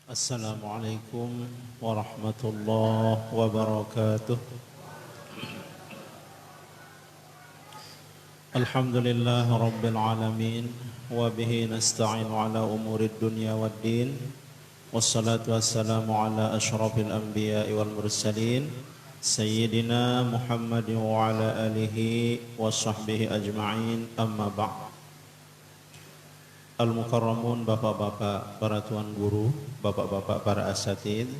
Assalamualaikum warahmatullahi wabarakatuh. Alhamdulillah rabbil alamin wa bihi nasta'inu ala umurid dunya waddin. Wassalatu wassalamu ala asyrafil anbiya'i wal mursalin sayyidina Muhammadin wa ala alihi wa sahbihi ajma'in, amma ba'd. Al-Mukarramun, bapak-bapak para tuan guru, bapak-bapak para asatidz,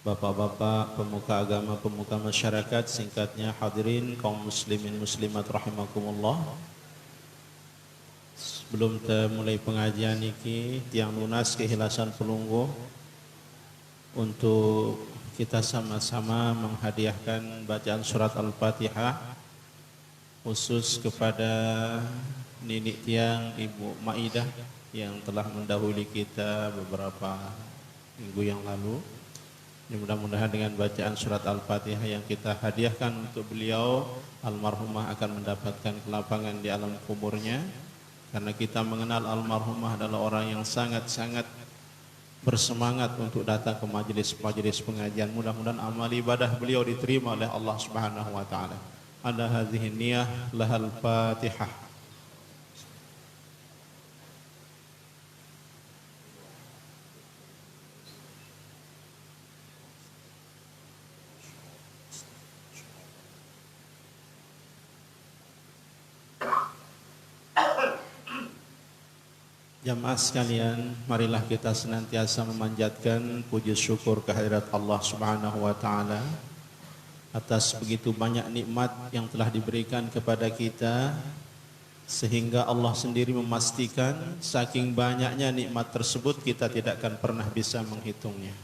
bapak-bapak pemuka agama, pemuka masyarakat, singkatnya hadirin kaum muslimin muslimat rahimakumullah. Sebelum kita mulai pengajian niki tiang lunas keikhlasan pelungguh untuk kita sama-sama menghadiahkan bacaan surat Al-Fatihah khusus kepada Nini Tiang Ibu Maidah yang telah mendahului kita beberapa minggu yang lalu. Mudah-mudahan dengan bacaan surat Al-Fatihah yang kita hadiahkan untuk beliau, almarhumah akan mendapatkan kelapangan di alam kuburnya. Karena kita mengenal almarhumah adalah orang yang sangat-sangat bersemangat untuk datang ke majelis-majelis pengajian. Mudah-mudahan amal ibadah beliau diterima oleh Allah Subhanahu wa taala. Ala hadhihi niyah lahal Fatihah. Jamaah sekalian, marilah kita senantiasa memanjatkan puji syukur kehadirat Allah Subhanahu wa taala atas begitu banyak nikmat yang telah diberikan kepada kita, sehingga Allah sendiri memastikan saking banyaknya nikmat tersebut kita tidak akan pernah bisa menghitungnya.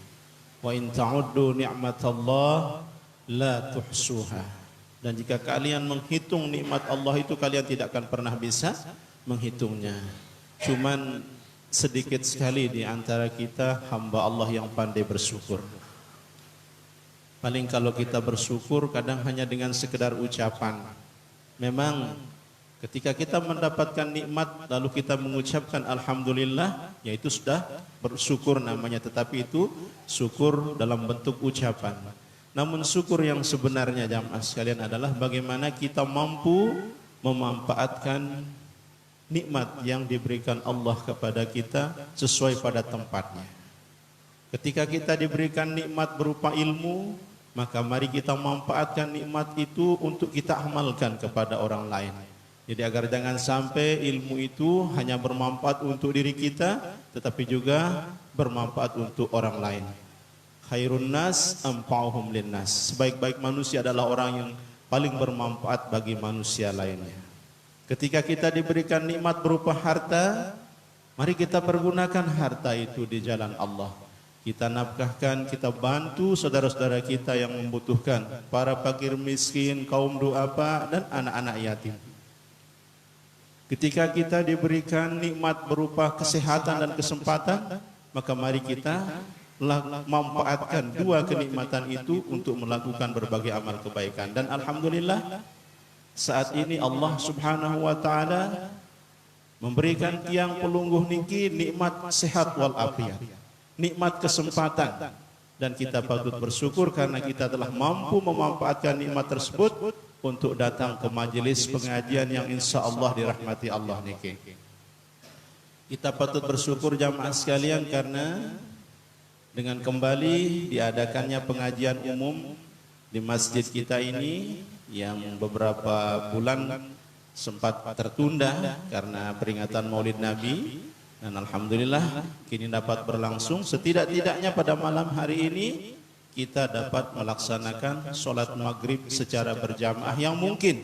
Wa in ta'uddu ni'matallah la tuhsuha. Dan jika kalian menghitung nikmat Allah itu, kalian tidak akan pernah bisa menghitungnya. Cuman sedikit sekali di antara kita hamba Allah yang pandai bersyukur. Paling kalau kita bersyukur kadang hanya dengan sekedar ucapan. Memang ketika kita mendapatkan nikmat lalu kita mengucapkan alhamdulillah, yaitu sudah bersyukur namanya, tetapi itu syukur dalam bentuk ucapan. Namun syukur yang sebenarnya jamaah sekalian adalah bagaimana kita mampu memanfaatkan nikmat yang diberikan Allah kepada kita sesuai pada tempatnya. Ketika kita diberikan nikmat berupa ilmu, maka mari kita manfaatkan nikmat itu untuk kita amalkan kepada orang lain. Jadi agar jangan sampai ilmu itu hanya bermanfaat untuk diri kita, tetapi juga bermanfaat untuk orang lain. Khairun nas anfa'uhum linnas. Sebaik-baik manusia adalah orang yang paling bermanfaat bagi manusia lainnya. Ketika kita diberikan nikmat berupa harta, mari kita pergunakan harta itu di jalan Allah. Kita nafkahkan, kita bantu saudara-saudara kita yang membutuhkan, para fakir miskin, kaum duafa, dan anak-anak yatim. Ketika kita diberikan nikmat berupa kesehatan dan kesempatan, maka mari kita memanfaatkan dua kenikmatan itu untuk melakukan berbagai amal kebaikan. Dan alhamdulillah, saat ini Allah Subhanahu wa taala memberikan tiang pelungguh niki nikmat sehat wal afiat, nikmat kesempatan, dan kita patut bersyukur karena kita telah mampu memanfaatkan nikmat tersebut untuk datang ke majelis pengajian yang insya Allah dirahmati Allah niki. Kita patut bersyukur jamaah sekalian karena dengan kembali diadakannya pengajian umum di masjid kita ini yang beberapa bulan sempat tertunda karena peringatan Maulid Nabi, dan alhamdulillah kini dapat berlangsung. Setidak-tidaknya pada malam hari ini kita dapat melaksanakan sholat maghrib secara berjamaah yang mungkin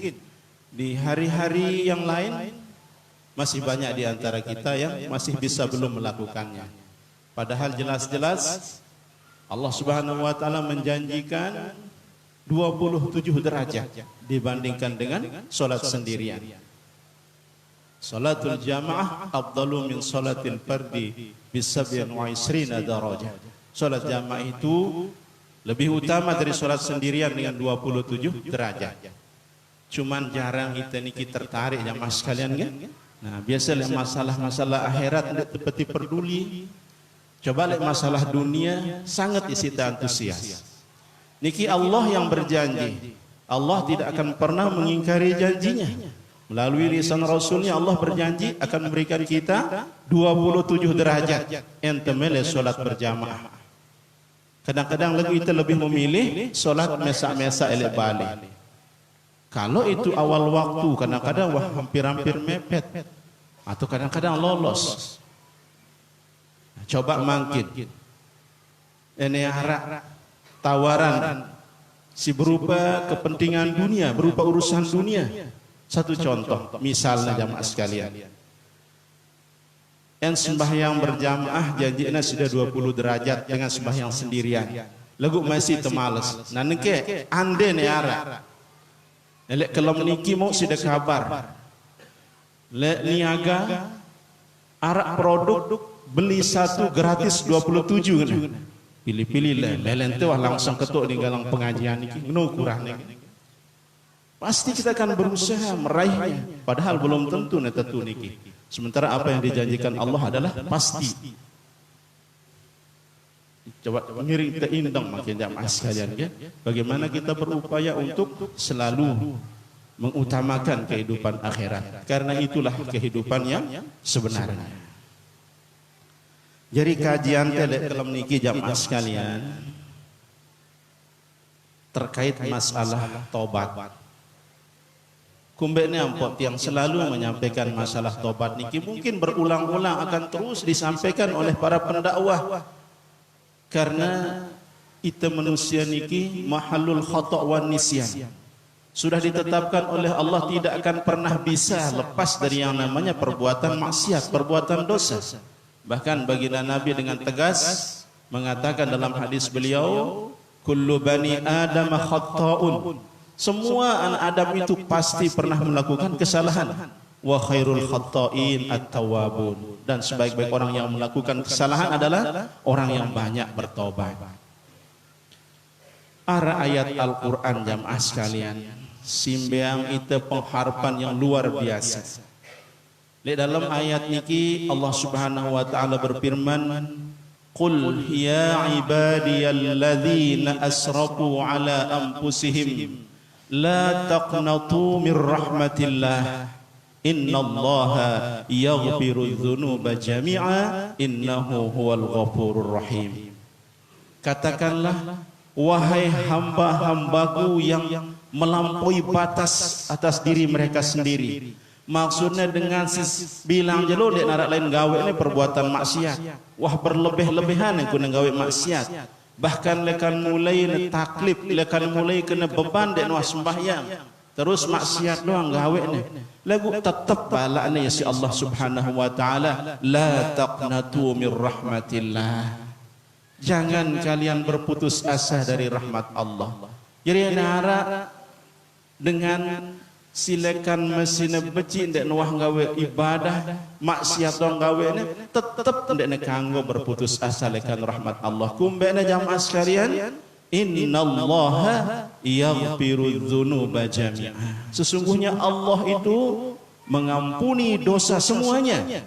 di hari-hari yang lain masih banyak di antara kita yang masih bisa belum melakukannya. Padahal jelas-jelas Allah Subhanahu wa taala menjanjikan 27 derajat dibandingkan dengan sholat sendirian. Sholatul jamaah afdalu min sholatil fardi bisab'in wa isrina darajah. Sholat jamaah itu lebih utama dari sholat sendirian dengan 27 derajat. Cuman jarang kita tertarik jamaah sekalian kan? Nah, biasalah masalah-masalah akhirat tidak seperti peduli. Coba lihat masalah dunia sangat disita antusias. Niki Allah yang berjanji. Allah tidak akan pernah mengingkari janjinya. Melalui lisan Rasulnya Allah berjanji akan memberikan kita 27 derajat ente mele solat berjamaah. Kadang-kadang lagu itu lebih memilih solat mesak-mesak elek balik. Kalau itu awal waktu kadang-kadang hampir-hampir mepet atau kadang-kadang lolos. Coba mangkin. Ini harap tawaran si berupa kepentingan dunia, berupa urusan dunia. Satu contoh, misalnya jamaah sekalian. Yang sembahyang berjamaah janjinya sudah 20 derajat dengan sembahyang sendirian. Lagu masih temales. Nah neke ande ne ara. Lek kalau meniki mau sudah kabar. Lek niaga arak produk beli satu gratis 27 kan. Pilih-pilih lelente wah langsung ketuk di galang pengajian niki. Ngeno kurang niki. Pasti kita akan berusaha meraihnya, padahal belum tentu netetu niki. Sementara apa yang dijanjikan Allah adalah pasti. Coba ngiring teindang makin jamaah sekalian ya. Bagaimana kita berupaya untuk selalu mengutamakan kehidupan akhirat. Karena itulah kehidupan yang sebenarnya. Jadi kajian telek dalam niki jamaah sekalian terkait masalah taubat. Kumbeknya ampot yang selalu menyampaikan masalah tobat niki mungkin berulang-ulang akan terus disampaikan oleh para pendakwah karena itu manusia niki mahalul khata' wan nisyan. Sudah ditetapkan oleh Allah tidak akan pernah bisa lepas dari yang namanya perbuatan maksiat, perbuatan dosa. Bahkan baginda Nabi dengan tegas mengatakan dalam hadis beliau, kullu bani adam khata'un. Semua anak Adam itu pasti pernah melakukan kesalahan. Wa khairul khatta'in at-tawwabun. Dan sebaik-baik orang yang melakukan kesalahan adalah orang yang banyak bertobat. Ara ayat Al-Quran jamaah sekalian, simbeang itu pengharapan yang luar biasa. Di dalam ayat niki Allah Subhanahu wa taala berfirman, qul ya ibadiyalladzina asrafu ala anfusihim la taqnatu min rahmatillah innallaha yaghfiru dzunuba jami'a innahu huwal ghafurur rahim. Katakanlah wahai hamba-hambaku yang melampaui batas atas diri mereka sendiri. Maksudnya dengan bilang jelo dek narak lain gawe ini perbuatan maksiat. Wah berlebih-lebihan yang kuna gawe maksiat. Bahkan lekan mulai taklif, lekan mulai kena beban dek nuah sembahyang. Terus maksiat doang gawe ni. Lagu tetap balaknya ya si Allah Subhanahu wa taala, la taqnatu min rahmatillah. Jangan kalian berputus asa dari rahmat Allah. Jadi nara dengan silakan mesin beci ndek nuah gawe ibadah maksiat dong gawe ni tetap ndek kanggo berputus asa lekan rahmat Allah. Kumbena jamaah sekalian, innallaha yaghfiru dzunuba jami'a. Sesungguhnya Allah itu mengampuni dosa semuanya.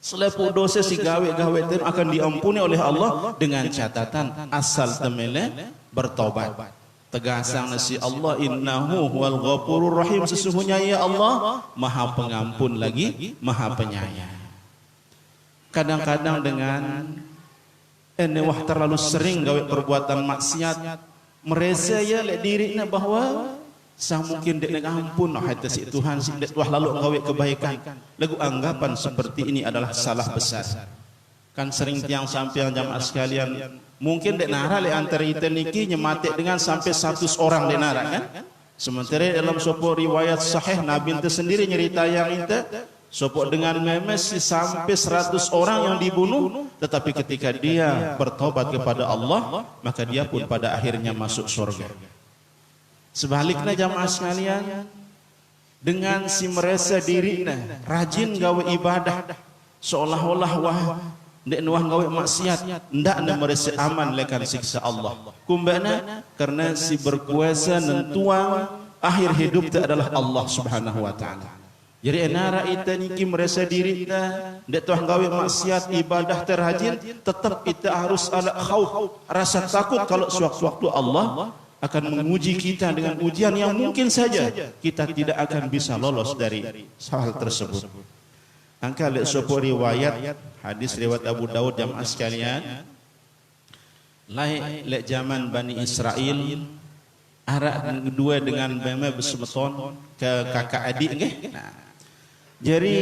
Selepu dosa si gawe-gawe itu akan diampuni oleh Allah dengan catatan asal temele bertobat. Tegasang nasi Allah, innahu huwal ghafurur rahim. Sesungguhnya ya Allah maha pengampun lagi maha penyayang. Kadang-kadang dengan wah terlalu sering gawe perbuatan maksiat, merasa ya lek dirinya bahwa sah mungkin dek ampun hati si Tuhan si dek wah lalu gawe kebaikan. Lagu anggapan seperti ini adalah salah besar. Kan sering tiang sampai jamaah sekalian, mungkin dek nara le antara kita niki nyematik dengan sampai 100 orang dek nara kan. Sementara dalam sebuah riwayat sahih Nabi itu sendiri nyerita yang itu sopok dengan memes sampai 100 orang yang dibunuh, tetapi ketika dia bertobat kepada Allah, maka dia pun pada akhirnya masuk surga. Sebaliknya jamaah sekalian, dengan si merasa dirinya rajin gawe ibadah, seolah-olah wah ndek nuah gawe maksiat, ndak na merasa aman lekan siksa Allah. Kumbana karena si berkuasa nentuang akhir hidup itu adalah Allah Subhanahu wa taala. Jadi enara ita niki merasa diri ita ndak tuah gawe maksiat ibadah terhajin, tetap ita harus ada khauf, rasa takut kalau sewaktu-waktu Allah akan menguji kita dengan ujian yang mungkin saja kita tidak akan bisa lolos dari hal tersebut. Angka lihat sebuah riwayat hadis riwayat Abu Daud jamaah sekalian, lek zaman Bani Israel arak kedua dengan bema bersemeton ke kakak adik nggih. Nah, jadi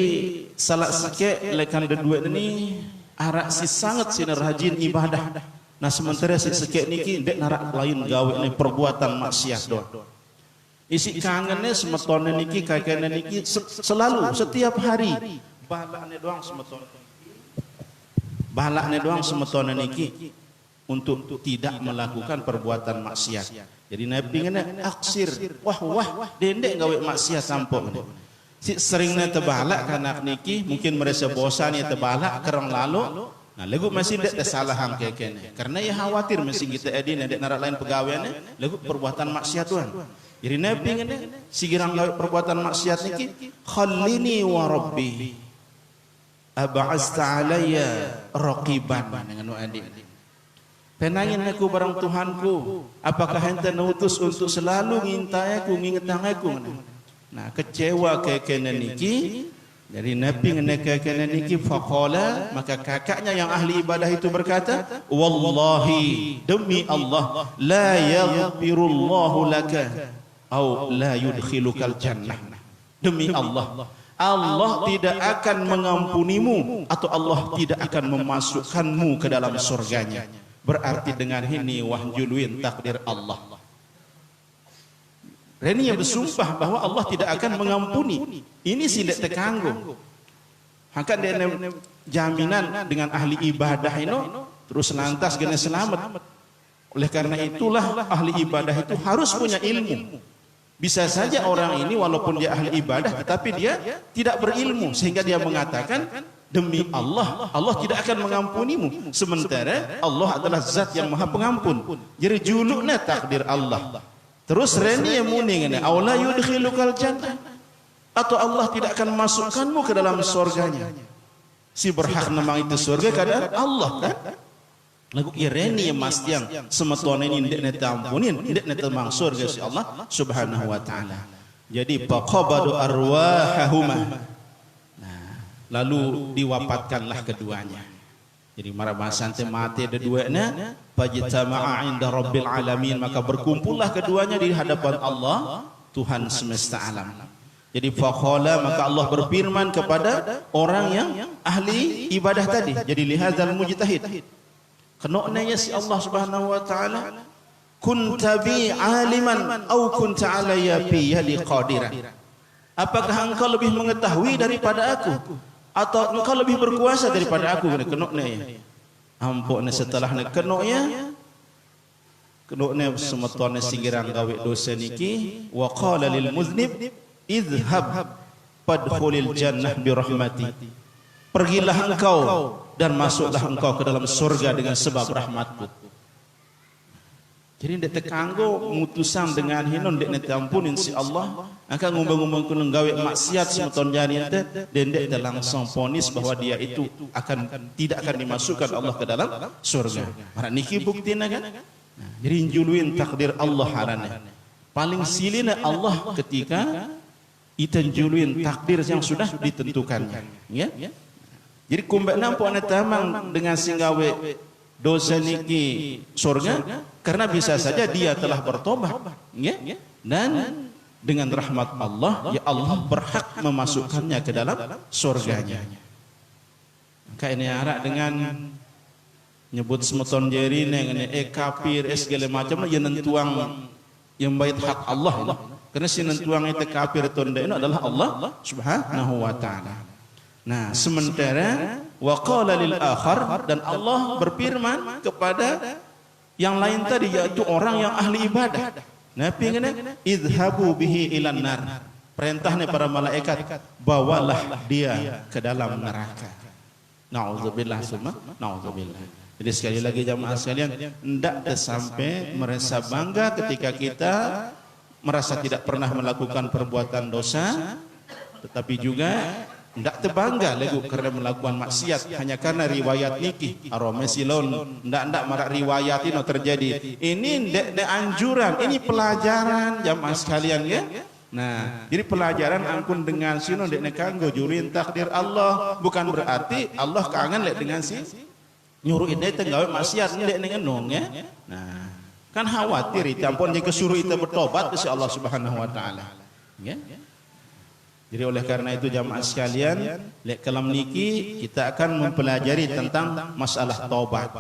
salah sikit lekan kedua ini arak si sangat sinar rajin ibadah. Nah sementara si sikit niki ndek narak lain gawe ni perbuatan maksiat doang. Isi kangennya semeton niki kakeknya niki selalu setiap hari balaknya doang semeton. Balaknya doang semeton niki untuk tidak melakukan perbuatan maksiat. Jadi Nabi ngene aksir wah dendek gawe maksiat sampok. Si seringnya tebalak kanak niki mungkin merasa bosan ya tebalak kerang lalu. Nah lagu masih tidak kesalahan kekene karena ya khawatir masih kita edin ada narak lain pegawaiannya lagu perbuatan maksiat tuan. Jadi Nabi ngene si girang gawe perbuatan maksiat niki khallini wa rabbi ab'asta alayya raqiban dengan adik. Penangin aku barang Tuhanku, apakah ente nutus untuk selalu ngintai aku ngingetang aku. Nah kecewa kekene niki dari Nabi ngene kekene niki faqala, maka kakaknya yang ahli ibadah itu berkata wallahi demi Allah la yaghfirullahu laka au la yudkhilukal jannah. Demi Allah Allah tidak akan mengampunimu atau Allah tidak akan memasukkanmu ke dalam surganya. Berarti dengan ini wahjuluin takdir Allah. Reni yang bersumpah bahwa Allah tidak akan mengampuni. Ini tidak terkanggu. Hangkat dia jaminan dengan ahli ibadah ini terus lantas kena selamat. Oleh karena itulah ahli ibadah itu harus punya ilmu. Bisa saja orang ini walaupun dia ahli ibadah tetapi dia tidak berilmu sehingga dia mengatakan demi Allah, Allah tidak akan mengampunimu. Sementara Allah adalah zat yang maha pengampun. Jadi juluknya takdir Allah. Terus reni yang muning ini, aula yudkhilukal jannah, atau Allah tidak akan masukkanmu ke dalam surganya. Si berhak namang itu surga kadang Allah kan? Lagu ireni yang mas yang semetuan ini tidak neta ampunin, tidak neta mang surga si Allah Subhanahu wa taala. Jadi faqabadu arwahahuma. Nah, lalu diwafatkanlah keduanya. Jadi marah bahasan mati keduanya fajtama'a 'inda rabbil alamin, maka berkumpullah keduanya di hadapan Allah Tuhan semesta alam. Jadi faqala, maka Allah berfirman kepada orang yang ahli ibadah tadi. Jadi lihadzal mujtahid. Kenoknya ya si Allah Subhanahu wa taala kunta bi aliman au kunta alayya fi yadi qadiran. Apakah engkau lebih mengetahui daripada aku atau engkau lebih berkuasa daripada aku? Kenoknya ya. Ampuknya setelah kenoknya semetuannya singirang gawe dosa niki wa qala lil muznib idhhab fadkhulil jannah bi rahmati. Pergilah engkau dan masuklah engkau ke dalam surga dengan sebab rahmatku. Jadi ndak tekanggo mutusan dengan hinon ndak diampunin si Allah, akan ngomong-ngomong kun gawe maksiat semeton jani teh dan ndak langsung vonis bahwa dia itu tidak akan dimasukkan Allah ke dalam surga. Para niki buktina kan? Jadi njuluin takdir Allah harane. Paling silina Allah ketika iten juluin takdir yang sudah ditentukannya, ya. Jadi kumbek nampak tamang dengan singgawe dosa niki surga karena bisa saja dia telah bertobat, ya. Dan dengan rahmat Allah, ya Allah berhak memasukkannya ke dalam surganya. Maka ini arak dengan nyebut semeton jeri neng kafir segala macam ya nentuang yang baik hak Allah. Karena si nentuang itu kafir itu adalah Allah Subhanahu wa taala. Nah, sementara waqala lil akhar, dan Allah berfirman kepada yang lain tadi yaitu orang yang ahli ibadah. Nabi ngene idhabu bihi ilan nar. Perintahnya para malaikat, bawalah dia ke dalam neraka. Nauzubillah summa nauzubillah. Jadi sekali lagi jamaah sekalian, hendak sampai merasa bangga ketika kita merasa tidak pernah melakukan perbuatan dosa, tetapi juga ndak terbangga lagu karena melakukan maksiat hanya karena riwayat niki aromesilon ndak marak riwayat ini terjadi. Ini ndak anjuran, ini pelajaran jamaah sekalian ya. Nah, jadi pelajaran angkun dengan sino dek nekanggo jurin takdir Allah, bukan berarti Allah kangen lek dengan si nyuruh ini tenggawe maksiat dek nengenong ya. Nah, kan khawatir itu ampun jika suruh itu bertobat ke Allah Subhanahu wa taala. Ya. Jadi oleh karena itu jamaah sekalian, lek kalam niki kita akan mempelajari tentang masalah taubat.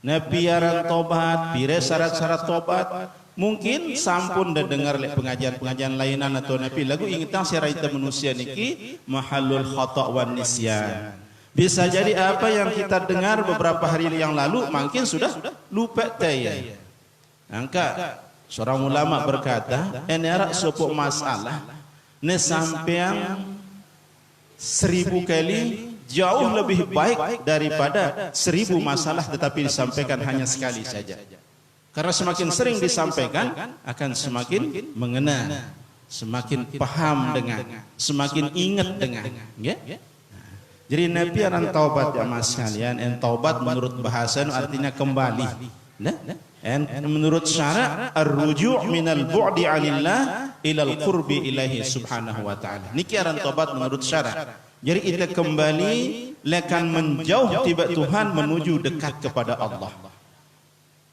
Nabiaran taubat, pire syarat-syarat taubat. Mungkin sampun dah dengar lek pengajian-pengajian lainan atau nabi lagu ingetan siraita manusia niki mahallul khata' wan nisyan. Bisa jadi apa yang kita dengar beberapa hari yang lalu mungkin sudah lupa tayang. Angka seorang ulama berkata, "Enera sopok masalah ne sampeang 1000 kali jauh lebih baik daripada 1000 masalah tetapi disampaikan hanya sekali saja." Karena semakin sering disampaikan akan semakin mengena, semakin paham dengan, semakin ingat dengan. Ya? Jadi Nabi aran taubat jamaah sekalian, en taubat menurut bahasa artinya kembali. En menurut syarak ar-ruju' minal bu'di 'anillah ilal qurbi ilaihi subhanahu wa ta'ala. Niki aran taubat menurut syarak. Jadi kita kembali lekan menjauh tiba Tuhan menuju dekat kepada Allah.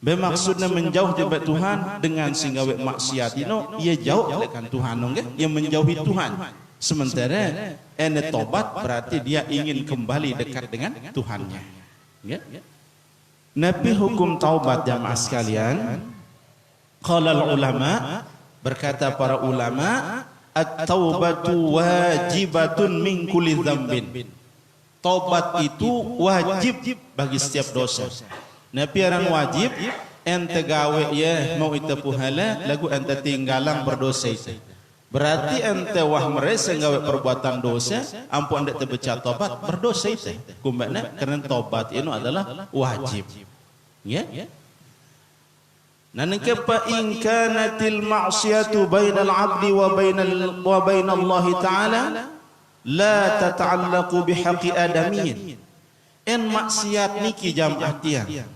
Bermaksudnya menjauh dari Tuhan dengan singgawe maksiat ino ia jauh lekan Tuhan nggih, ia menjauhi Tuhan. Sementara ene tobat berarti dia ingin kembali dekat dengan Tuhannya. Ya. Nabi hukum taubat jamaah sekalian. Qala ulama, berkata para ulama, at-taubatu wajibatun min kulli dzambin. Taubat itu wajib bagi setiap dosa. Nabi aran wajib ente gawe ya mau itu puhala lagu ente tinggalang berdosa itu. Berarti ente wah meresa gawe perbuatan dosa ampun ente terbeca tobat berdosa itu. Kumbana karena tobat itu adalah wajib. Ya? Nan kepa in kanatil ma'siyatu bainal 'abdi wa bainallahi ta'ala la tata'allaqu bihaqqi adamiyyin. En maksiat niki jamaah tiang.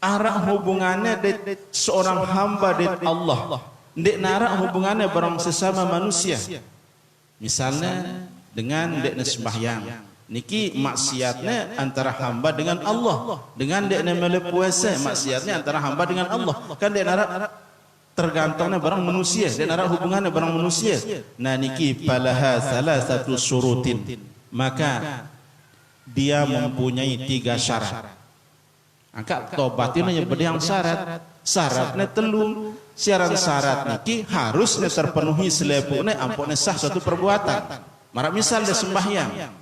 Arah hubungannya dengan seorang hamba dengan Allah, dek narak hubungannya barang sesama manusia. Misalnya dengan dek sembahyang, niki maksiatnya antara hamba dengan Allah. Dengan dek mele puasa, maksiatnya antara hamba dengan Allah. Kan dek narak tergantungnya barang manusia, dek narak hubungannya barang manusia. Nah niki palaha salasatu syurutin. Maka dia mempunyai 3 syarat. Angka tobat ini hanya yang syarat. Syaratnya telu. Syarat niki harusnya terpenuhi selepuknya ampunnya sah suatu perbuatan. Mara misal dia sembahyang.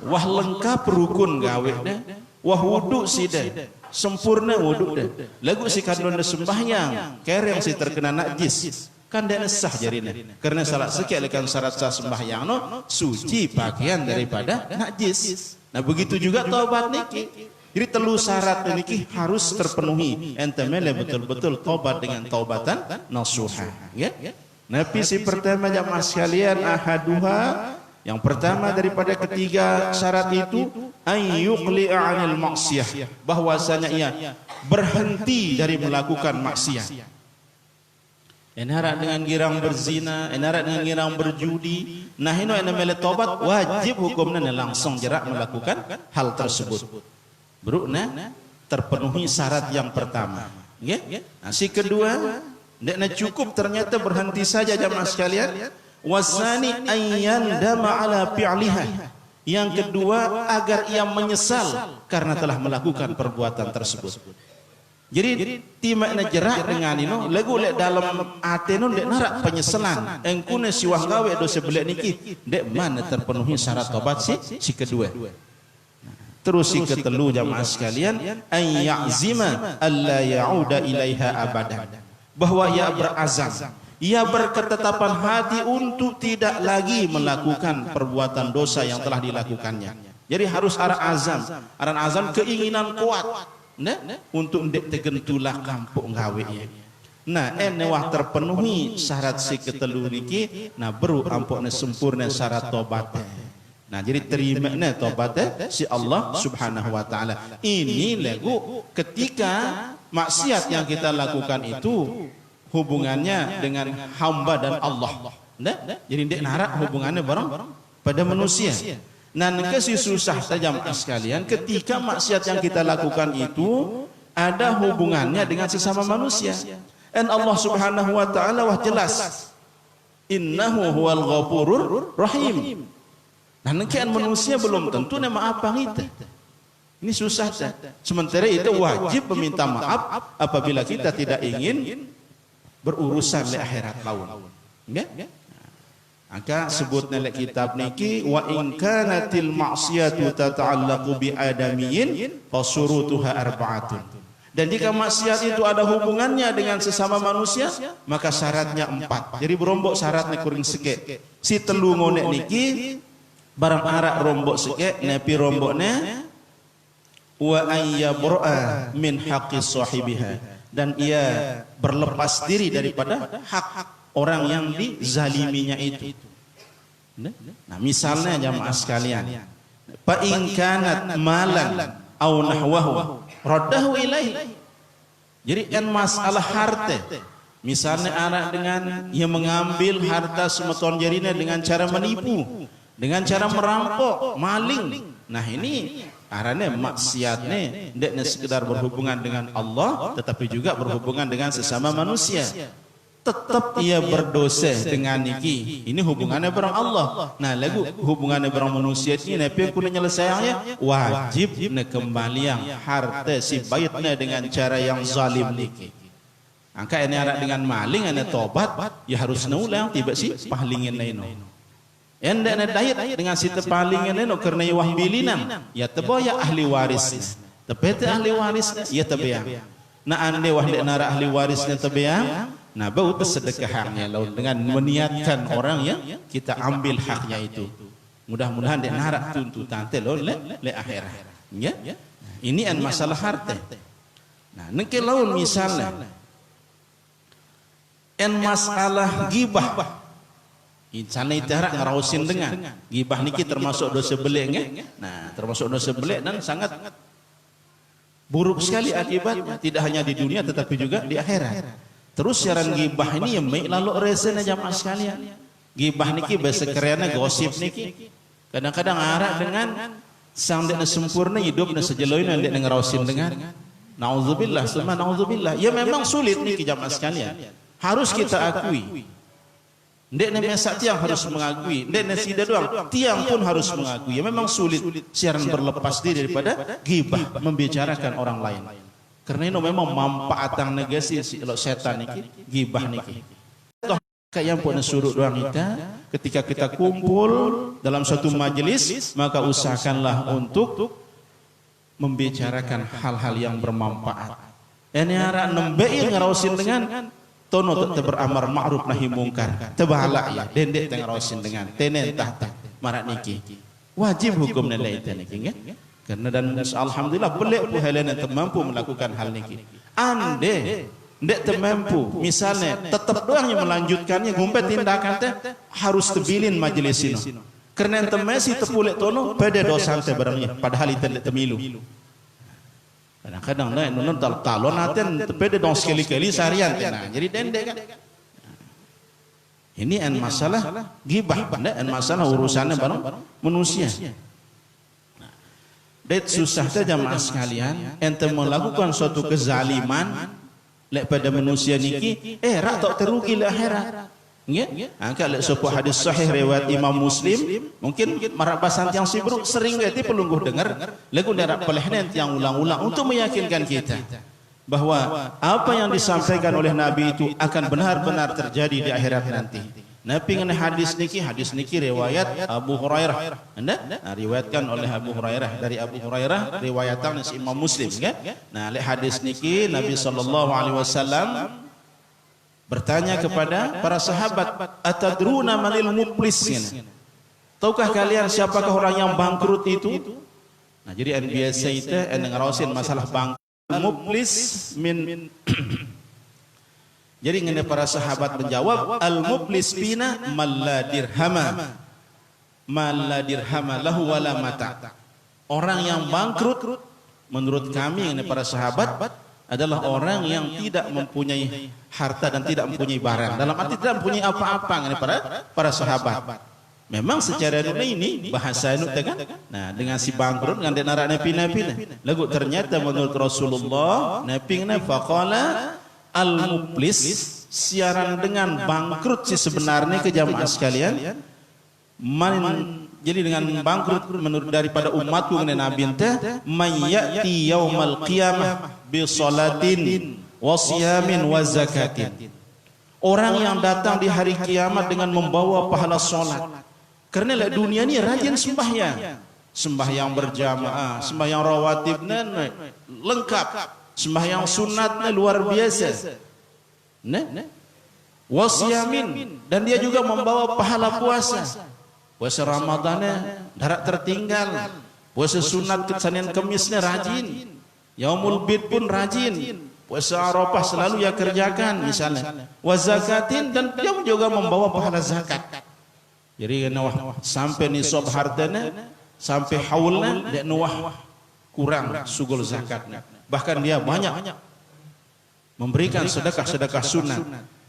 Wah lengkap rukun gawe deh. Wah wudu sih deh. Sempurna wudu deh. Lagu si kandung dia sembahyang. Kereng si terkena najis. Kan dia sah jarinya. Karena salah sekian lekan syarat sah sembahyang no suci bagian daripada najis. Nah begitu juga taubat niki. Jadi telu syarat niki harus terpenuhi. Ente mele betul-betul taubat dengan taubatan nasuha. Ya? Nabi si pertama jamaah sekalian ahaduha. Yang pertama daripada ketiga syarat itu ayyuqli'a 'anil maksiyah. Bahwasanya ia berhenti dari melakukan maksiat. Enarak dengan girang berzina, enarak dengan girang berjudi. Nah ini yang mele taubat wajib hukumnya langsung jerak melakukan hal tersebut. Berukna terpenuhi syarat yang pertama. Ya? Nah, si kedua, tidak cukup ternyata berhenti saja jamaah sekalian. Wasani ayyandama ala fi'liha. Yang kedua agar ia menyesal karena telah melakukan perbuatan tersebut. Jadi timakna jerak dengan ini lagu lek dalam ati nun dek narak penyesalan. Engkune siwah gawe dosa belek niki dek mana terpenuhi syarat tobat si kedua. Terus si ketelu jamaah sekalian ayyazima alla ya'uda ilaiha abadan. Bahwa ia berazam, ia berketetapan hati untuk tidak lagi melakukan perbuatan dosa yang telah dilakukannya. Jadi harus aran azam keinginan kuat. Nah, untuk ndek tegentulah kampung gawe. Nah, wah terpenuhi syarat si ketelu niki, nah baru ampun sempurna syarat tobatnya. Nah, jadi terima tobatnya si Allah Subhanahu wa taala. Ini lagu ketika maksiat yang kita lakukan itu hubungannya dengan hamba dan Allah. Nah, jadi dia narak hubungannya bareng pada manusia. Nah, kasih susah saja sekalian ketika maksiat yang kita lakukan itu ada hubungannya dengan sesama manusia. Dan Allah Subhanahu wa taala wah jelas. Innahu huwal ghafurur rahim. Nah, nekian manusia belum tentu nama apa kita. Ini susah dah. Sementara itu wajib meminta maaf apabila kita tidak ingin berurusan di akhirat laun. Ya? Maka sebut nilai kitab niki wa in kanatil ma'siyatu tata'allaqu bi adamiyyin fasurutuha arba'atun. Dan jika maksiat itu ada hubungannya dengan sesama manusia, maka syaratnya 4. Jadi berombok syaratnya kuring seke. Si telu ngonek niki barang arak rombok seke, nepi romboknya wa ayyabra min haqqis sahibiha, dan ia berlepas diri daripada hak orang yang dizaliminya itu. Nah, misalnya jamaah sekalian, fa in kanat malan au nahwahu raddahu ilaihi. Jadi kan masalah harta. Misalnya anak dengan yang mengambil harta semeton jarina dengan cara menipu, dengan cara merampok, maling. Nah, ini arane maksiatnya tidak sekedar berhubungan dengan Allah, tetapi juga berhubungan dengan sesama manusia. Tetap ia berdosa dengan niki. Ini hubungannya barang Allah. Nah, lagu hubungannya barang manusia ini nabi aku nyelesaiannya wajib ne kembali yang harta si baitnya dengan cara yang zalim niki. Angka ini anak dengan maling ane tobat ya harus nulang tiba si pahlingin lain. Enda na dayat dengan si tepahlingin lain karena wah bilinan ya tebo ya ahli waris. Tepete ahli waris ya tebeang. Nah, ande wah nara ahli warisnya tebeang. Nah, bau bersedekahnya lalu dengan meniatkan orang yang kita ambil haknya itu. Mudah-mudahan dia narak tuntutan telol le akhirat. Ya? Ini an masalah harta. Nah, nengke laun misalnya en masalah gibah. Insana itarak ngarausin dengan gibah niki termasuk dosa belik nge? Nah, termasuk dosa belik dan sangat buruk sekali akibatnya, tidak hanya di dunia tetapi juga di akhirat. Terus siaran gibah ini yang baik lalu resen jamaah sekalian. Gibah niki bahasa kerennya gosip niki. Kadang-kadang arak dengan sang dek sempurna hidup dan sejeloin dek ngerausin dengan. Nauzubillah, semua nauzubillah. Ya memang sulit niki jamaah sekalian. Harus kita akui. Dek nemesak tiang harus mengakui. Dek nesida doang tiang pun harus mengakui. Ya memang sulit siaran berlepas diri daripada gibah membicarakan orang lain. Karena itu memang manfaatan negasi si lo setan niki gibah niki. Toh kayak pun suruh doang kita ketika kita kumpul dalam suatu majelis maka usahakanlah untuk membicarakan hal-hal yang bermanfaat. Ini ara nembeil ngerausin dengan tono tetap beramar ma'ruf nahi mungkar. Tebahala ya dendek ngerausin dengan tenen tahta marak niki. Wajib hukumnya lain niki nggih. Karena dan alhamdulillah boleh puhalan yang termampu melakukan hal niki. Ande ndek termampu misalnya tetap doang yang melanjutkannya ngumpet tindakan teh harus tebilin majelis ini. Karena ente masih tepulek tono pada dosa ente barangnya padahal itu ndek temilu. Kadang-kadang nah nonton talon aten tepede dong sekali-kali seharian nah jadi dendek kan. Ini an masalah gibah, an masalah urusannya barang manusia. Det susah saja jamaah sekalian ente melakukan suatu kezaliman lek pada manusia niki rak tok terugi le akhirat nggih angka lek sebuah hadis sahih riwayat Imam Muslim mungkin marak basan yang sibruk sering gati pelungguh dengar lagu darat pelehnen yang ulang-ulang untuk meyakinkan kita bahwa apa yang disampaikan oleh Nabi itu akan benar-benar terjadi di akhirat nanti. Nabi dengan hadis niki riwayat Abu Hurairah. Anda riwayatkan oleh Abu Hurairah dari Abu Hurairah riwayatan Imam Muslim kan? Nah, lek hadis niki Nabi sallallahu alaihi wasallam bertanya kepada para sahabat, "Atadruna manil muflisin?" Tahukah kalian siapakah orang yang bangkrut itu? Nah, jadi an biasa itu an ngaraosin masalah bangkrut muflis Jadi ngene para sahabat menjawab, al-muflis fina malla dirhama. Malla dirhama lahu wala mata. Orang yang bangkrut menurut kami ngene para sahabat adalah orang yang tidak mempunyai harta dan tidak mempunyai barang. Dalam arti tidak mempunyai apa-apa ngene para sahabat. Memang secara ini bahasa itu kan. Nah, dengan si bangkrut dengan dia narak napi. Lagu ternyata menurut Rasulullah napingna faqala al-muflis, siaran dengan bangkrut si sebenarnya ke jamaah sekalian. Jadi dengan bangkrut menurut daripada umatku dengan Nabi teh mayyati yaumal qiyamah bi salatin wa siyamin wa zakatin. Orang yang datang di hari kiamat dengan membawa pahala salat. Karena dunia ini rajin sembahyang berjamaah, sembahyang rawatibnya lengkap, sembahyang sunatnya luar biasa. Wasyamin, dan dia juga membawa pahala puasa. Puasa Ramadannya darat tertinggal, puasa sunat Senin Kemisnya rajin, Yaumul Bid pun rajin, puasa Arafah selalu ia kerjakan misalnya. Wazakatin, dan dia juga membawa pahala zakat. Jadi sampai nisab hartanya, sampai haulnya, dia nuah kurang sugul zakatnya. Bahkan dia banyak memberikan sedekah-sedekah sunat.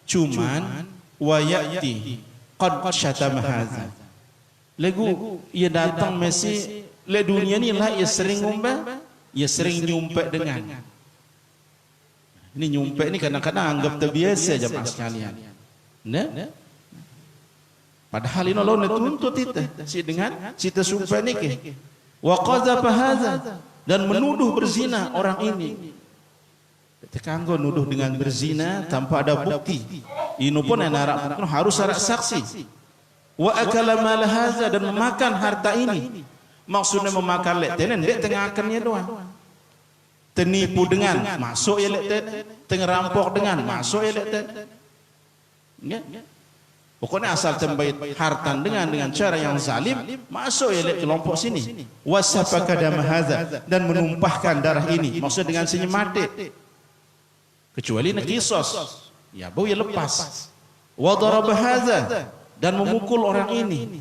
Cuman wayati qad syatama hadza. Legu ia datang mesti le dunia ni lah ia sering ngumba, ia sering nyumpet dengan. Ini nyumpet ni kadang-kadang anggap terbiasa jemaah sekalian. Nah, padahal ini Allah tuntut kita si dengan si tersumpah ni ke. Wa qadzafa hadza, dan menuduh berzina orang ini. Tekanggo nuduh dengan berzina tanpa ada bukti. Ini pun harus ada saksi. Wa akala mal hadza, dan memakan harta ini. Maksudnya memakan lek tenen dek tengakannya doang. Tenipu dengan masuk ya lek tenen, tengerampok dengan masuk ya lek tenen. Pokoknya asal tembait harta dengan cara yang zalim, masuk ya kelompok sini. Wasafaka dam hadza, dan menumpahkan darah ini, maksud dengan senyum mati. Kecuali naqisos, ya bau ya lepas. Wa daraba hadza, dan memukul orang ini.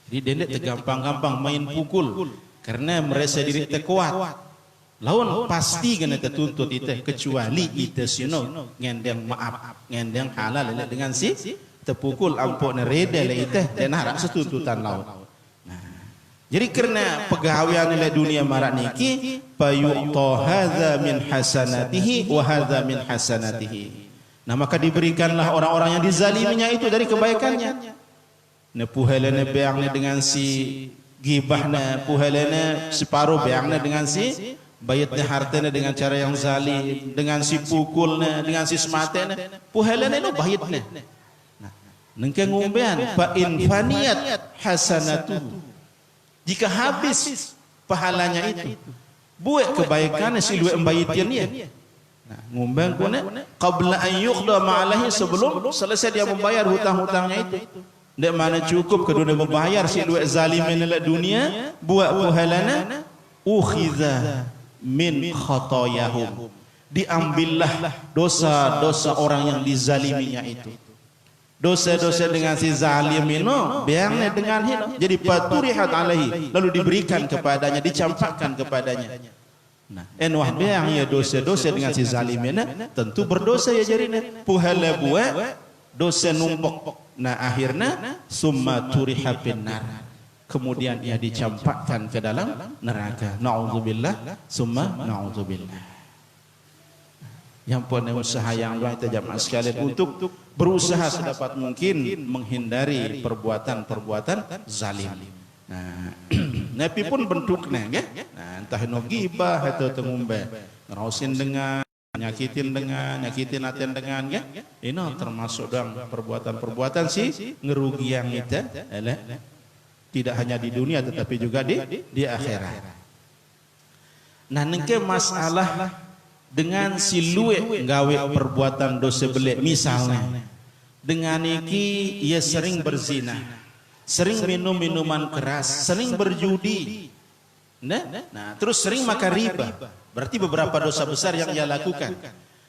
Jadi dendek tergampang-gampang main pukul karena merasa diri terkuat. Lawan pasti kena tertuntut itu, kecuali itu sino ngendeng maaf, ngendeng halal dengan si terpukul ampun reda le itu dan harap setuntutan lawan. Nah, jadi karena pegawaian le dunia marak niki payuqta hadza min hasanatihi wa hadza min hasanatihi. Nah, maka diberikanlah orang-orang yang dizaliminya itu dari kebaikannya. Ne puhalana beangna dengan si gibahna, puhalana separuh beangna dengan si bayatnya hartanya dengan cara yang zalim, dengan si pukulnya, dengan si sematanya, puhalanya itu bayatnya. Nah, nengke ngumbean fa in faniyat hasanatu, jika habis pahalanya itu, buat kebaikannya si luwe embayitiannya. Nah, ngumbean kuna qabla an yuqda ma'alahi, sebelum selesai dia membayar hutang-hutangnya itu. Ndak mana cukup kedua membayar si luwe zalimin la dunia, buat pahalana ukhiza min khotoyahum, diambillah dosa-dosa orang yang dizaliminya itu. Dosa-dosa dengan si zalim itu biarnya dengan hina, jadi paturihat alaihi, lalu diberikan kepadanya, dicampakkan kepadanya. Nah, enwah biang ya dosa-dosa dengan si zalim itu tentu berdosa ya jarina, puhala buat dosa numpuk. Nah, akhirnya summa turiha finnar, kemudian ia dicampakkan ke dalam neraka. Na'udzubillah, summa na'udzubillah. Yang punya usaha yang baik kita jamaah sekalian untuk berusaha sedapat mungkin menghindari perbuatan-perbuatan zalim. Nah, Nabi pun bentuknya, ya. Nah, entah no gibah atau tengumbe, ngerosin dengan, nyakitin aten dengan, ya. Ini termasuk dalam perbuatan-perbuatan si ngerugi yang itu, tidak hanya di dunia tetapi juga di akhirat. Nah, nengke masalah dengan si luwe gawe perbuatan dosa belek, misalnya dengan iki ia sering berzina, sering minum minuman keras, sering berjudi, nah terus sering makan riba, berarti beberapa dosa besar yang ia lakukan.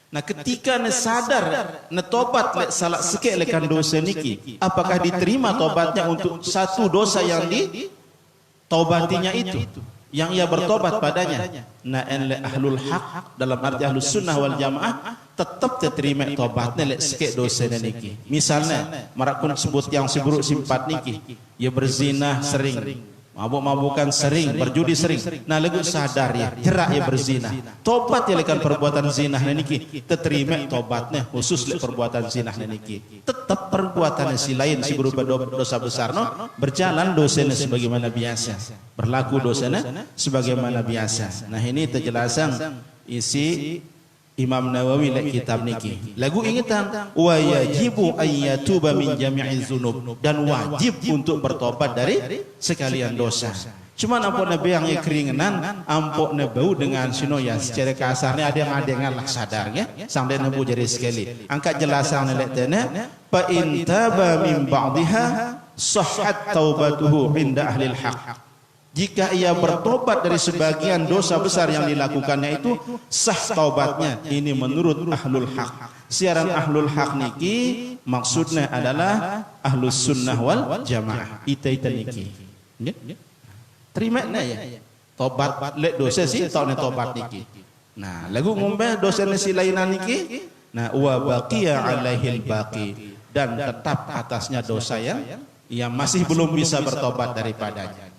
Nah ketika ne sadar ne tobat lek salah sikit lekan dosa niki, apakah diterima tobatnya untuk satu dosa yang ditobatinya itu, yang ia bertobat padanya? Nah en ahlul haq dalam arti ahlus sunnah wal jamaah tetap diterima tobatnya lek sikit dosa niki. Misalnya marakun sebut yang seburuk simpat niki, ia berzina sering, mabuk-mabukan sering, berjudi sering. Nah lagu sadar ya, jerak ya berzina. Tobat ya lekan perbuatan zina niki, terima tobatnya khusus lek perbuatan zina niki. Tetap perbuatan si lain si berupa dosa besar no, berjalan dosanya sebagaimana biasa. Berlaku dosanya sebagaimana biasa. Nah ini terjelasan isi Imam Nawawi lek kitab niki. Lagu ingetan wa yajibu ayyatuba min jami'i dzunub, dan wajib untuk bertobat dari sekalian dosa. Cuma ampok nabi yang keringenan, ampok nebau dengan sino ya secara kasarnya ada yang adengan lah sadarnya sampai nebu jadi sekali. Angkat jelasan lek tena fa in taba min ba'dihha sahhat taubatuhu inda ahli al-haq. Jika ia bertobat dari sebagian dosa besar yang dilakukannya itu sah taubatnya. Ini menurut ahlul haq. Siaran ahlul haq niki maksudnya adalah ahlus sunnah wal jamaah. Ita niki. Terima ya. Tobat lek dosa sih tau tobat niki. Nah, lagu ngombe dosa si lainan niki. Nah, wa baqiya alaihil baqi, dan tetap atasnya dosa yang masih belum bisa bertobat daripadanya.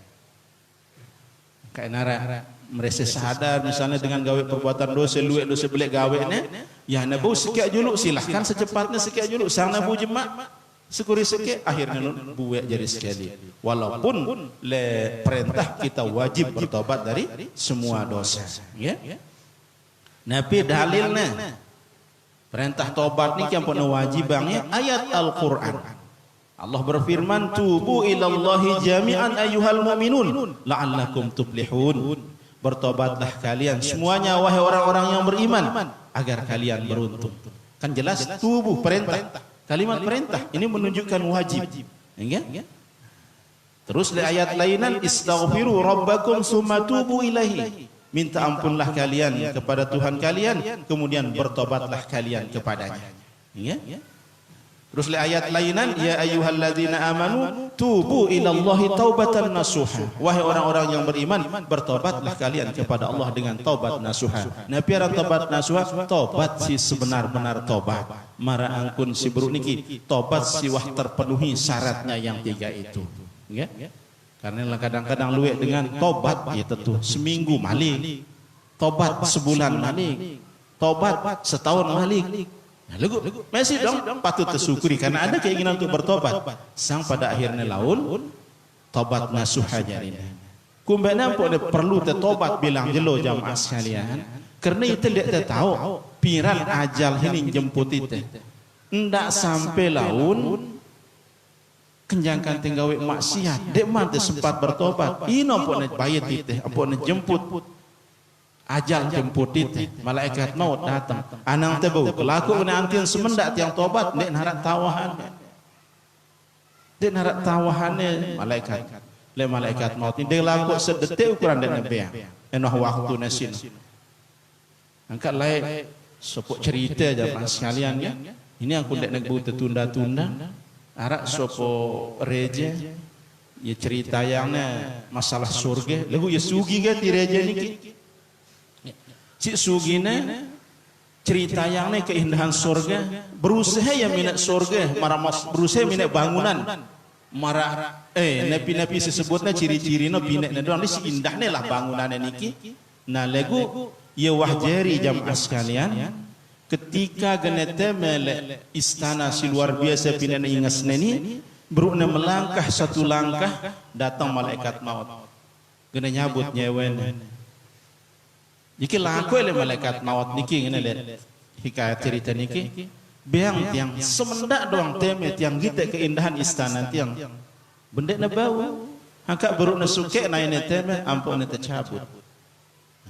Kayak nara mereka sadar misalnya dengan gawe perbuatan dosa luek dosa belek gawe ne ya nabu sekian juluk silahkan secepatnya sekian juluk sang nabu jemaah sekuri sekian akhirnya buat jadi sekali walaupun le perintah kita wajib bertobat dari semua dosa ya. Nabi dalilnya perintah tobat ni yang penuh wajibnya ayat Al-Quran. Allah berfirman, tubu ilallahi jami'an ayyuhal mu'minun la'allakum tuflihun. Bertobatlah kalian semuanya wahai orang-orang yang beriman agar kalian beruntung. Kan jelas tubuh perintah. Kalimat perintah ini menunjukkan wajib. Ya? Terus di ayat lainan istaghfiru rabbakum summa tubu ilaihi. Minta ampunlah kalian kepada Tuhan kalian, kemudian bertobatlah kalian kepadanya. Ya? Terus di ayat lainan ya ayyuhalladzina amanu tubu ilallahi taubatan nasuha. Wahai orang-orang yang beriman, bertobatlah kalian kepada Allah dengan taubat nasuha. Nah piara taubat nasuha, taubat si sebenar-benar taubat. Mara angkun si buruk niki, taubat si wah terpenuhi syaratnya yang tiga itu. Ya? Karena kadang-kadang luwek dengan taubat ya tentu seminggu malik, taubat sebulan malik, taubat setahun malik. Nah, masih dong patut tersyukuri karena ada keinginan untuk bertobat. Sang pada akhirnya laun tobat nasuha jari. Kumbana pun perlu tertobat bilang jelo jamaah sekalian. Karena itu dia tahu piran ajal ini jemput itu. Ndak sampai laun kenjangkan tinggawe maksiat. Dek mante sempat bertobat. Ino pun bayat itu, pun jemput. Ajal jemput itu, malaikat maut datang. Anang tebau, kelaku kena antin semendak tiang tobat, dek narak tawahan. Dek narak tawahannya malaikat. Le malaikat maut ini, dek laku sedetik ukuran dek nebeang. Enoh waktu nasin. Angkat lain, sopok cerita jamaah sekalian ya. Ini aku dek nebu tertunda-tunda. Arak sopok reja, ya cerita yangnya masalah surga. Lagu ya sugi ga ti reja niki. Si sugine cerita yang ne keindahan surga, berusaha ya minat surga, berusaha minat bangunan, napi-napi disebutnya ciri-ciri no binek ne doang, si indahnya lah bangunan niki. Nah lagu ya wahjari jamaah sekalian, ketika genete melek istana si luar biasa pindah ingas neni, berukna melangkah satu langkah, datang malaikat maut, gena nyabut nyewen. Jika laku oleh malaikat maut niki ngene le hikayat cerita niki beang tiang semendak doang temet yang kita keindahan istana tiang benda na bau angka beruk na suke na ini temet ampun na tercabut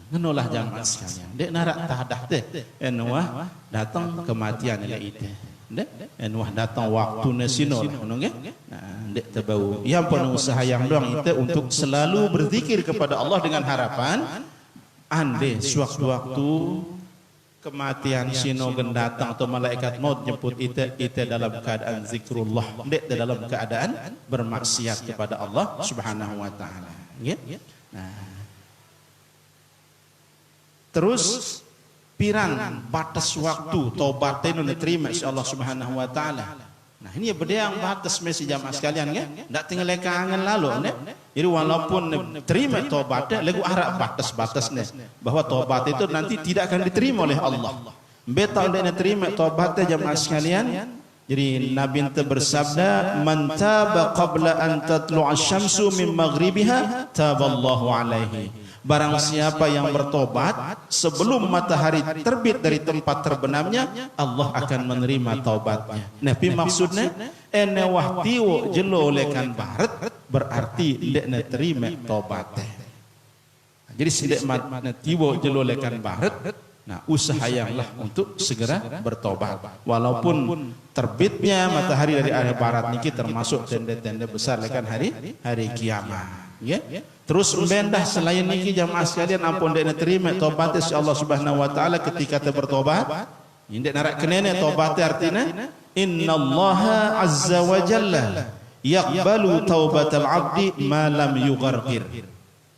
ngenolah jamaah sekalian dek narak tadah teh enwah datang kematian le ite dek enwah datang waktu na sino ngono nggih nah dek tebau yang penuh usaha yang doang itu untuk selalu berzikir kepada Allah dengan harapan ande sewaktu-waktu kematian sino datang atau malaikat maut jemput ite dalam keadaan zikrullah, ndek dalam keadaan bermaksiat kepada Allah Subhanahu wa taala. Nggih. Nah. Terus pirang batas waktu taubatnya nu diterima insya Allah Subhanahu wa taala. Nah, ini beda yang batas mesi jamaah sekalian ya. Ndak tinggal kangen lalu ne. Jadi walaupun terima taubatnya lagu arah batas-batasnya bahwa taubat itu nanti tidak akan diterima oleh Allah. Beta undang terima taubatnya jamaah sekalian. Jadi Nabi ente bersabda, "Man taba qabla an tatlu'a asy-syamsu min maghribiha taballahu alaihi." Barang siapa yang bertobat sebelum matahari terbit dari tempat terbenamnya, Allah akan menerima taubatnya. Nabi maksudnya ene wahtiwo jelo lekan barat berarti ndek ne terima taubatnya. Jadi sidek matna tiwo jelo lekan barat. Nah, usahayanglah untuk segera bertobat. Walaupun terbitnya matahari dari arah barat niki termasuk tanda-tanda besar lekan hari kiamat. Ya. Terus mendah selain niki jamaah sekalian ampun dek terima taubat si Allah Subhanahu wa taala ketika kita bertobat. Indek narak kenene taubat artinya innallaha azza wa jalla yaqbalu taubatal abdi ma lam yugharqir.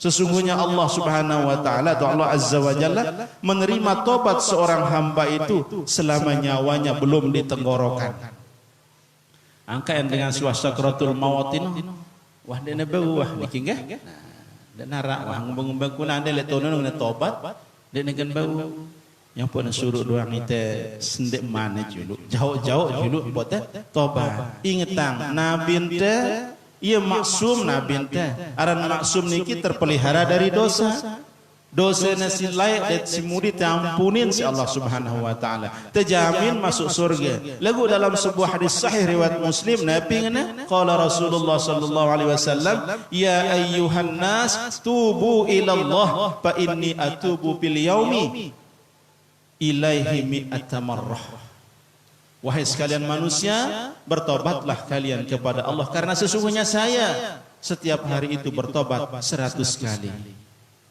Sesungguhnya Allah Subhanahu wa taala atau Allah Azza wa Jalla menerima tobat seorang hamba itu selama nyawanya belum ditenggorokan. Angka yang dengan sakratul maut ini wah dene bau wah niki nggih. Dan narak wah ngembang-ngembang kuna ande le tono nang tobat dene kan bau. Yang pun suruh doang ite sendek mana julu. Jauh-jauh julu buat tobat. Ingetang nabi ente ia maksum nabi ente. Aran maksum niki terpelihara dari dosa. Dosa nasi layak dan si murid ampunin si Allah Subhanahu wa taala. Terjamin masuk surga. Lagu dalam sebuah hadis sahih riwayat Muslim Nabi ngene qala Rasulullah sallallahu alaihi wasallam ya ayyuhan nas tubu ila Allah fa inni atubu bil yaumi ilaihi mi'ata marrah. Wahai sekalian manusia, bertobatlah kalian kepada Allah karena sesungguhnya saya setiap hari itu bertobat 100 kali.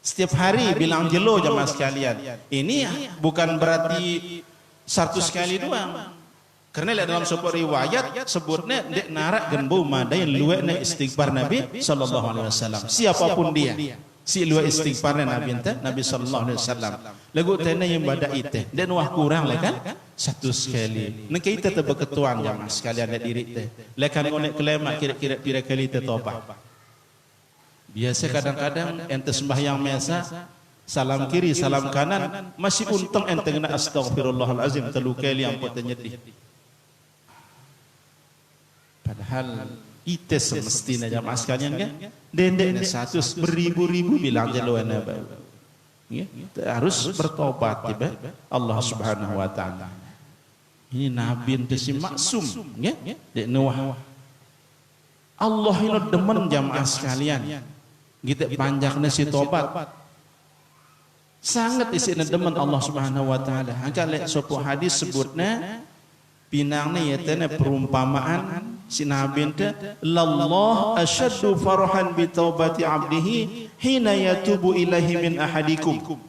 Setiap hari bilang jelo jamaah sekalian. Ini bukan berarti 100 kali doang. Karena dalam sebuah riwayat sebutnya dek narak genbu madain luwekna istighfar Nabi sallallahu alaihi wasallam. Siapapun dia, si luwek istighfarnya Nabi ente Nabi sallallahu alaihi wasallam. Lagu tena yang bada ite dan wah kurang lah kan 100 kali. Nek kita tebe ketuan jamaah sekalian dak diri teh. Lekan ngonek kelema kira-kira pira kali teh tobat. Biasa kadang-kadang ente sembahyang mesa salam kiri salam kanan masih untung ente kena astagfirullahalazim telu kali ampun teh nyedih. Padahal ite semestinya jamaah sekalian kan dendeknya 100 beribu-ribu bilang jelo ene harus bertobat tiba Allah Subhanahu wa taala. Ini nabi ente si maksum ya dek Nuh. Allah ini demen jamaah sekalian. Kita panjaknya si tobat. Sangat isina demen Allah Subhanahu wa taala. Angka lek sebuah hadis sebutnya pinangnya yaitu perumpamaan si nabi ente lallah asyaddu farahan bi taubati abdihi hina yatubu ilaihi min ahadikum.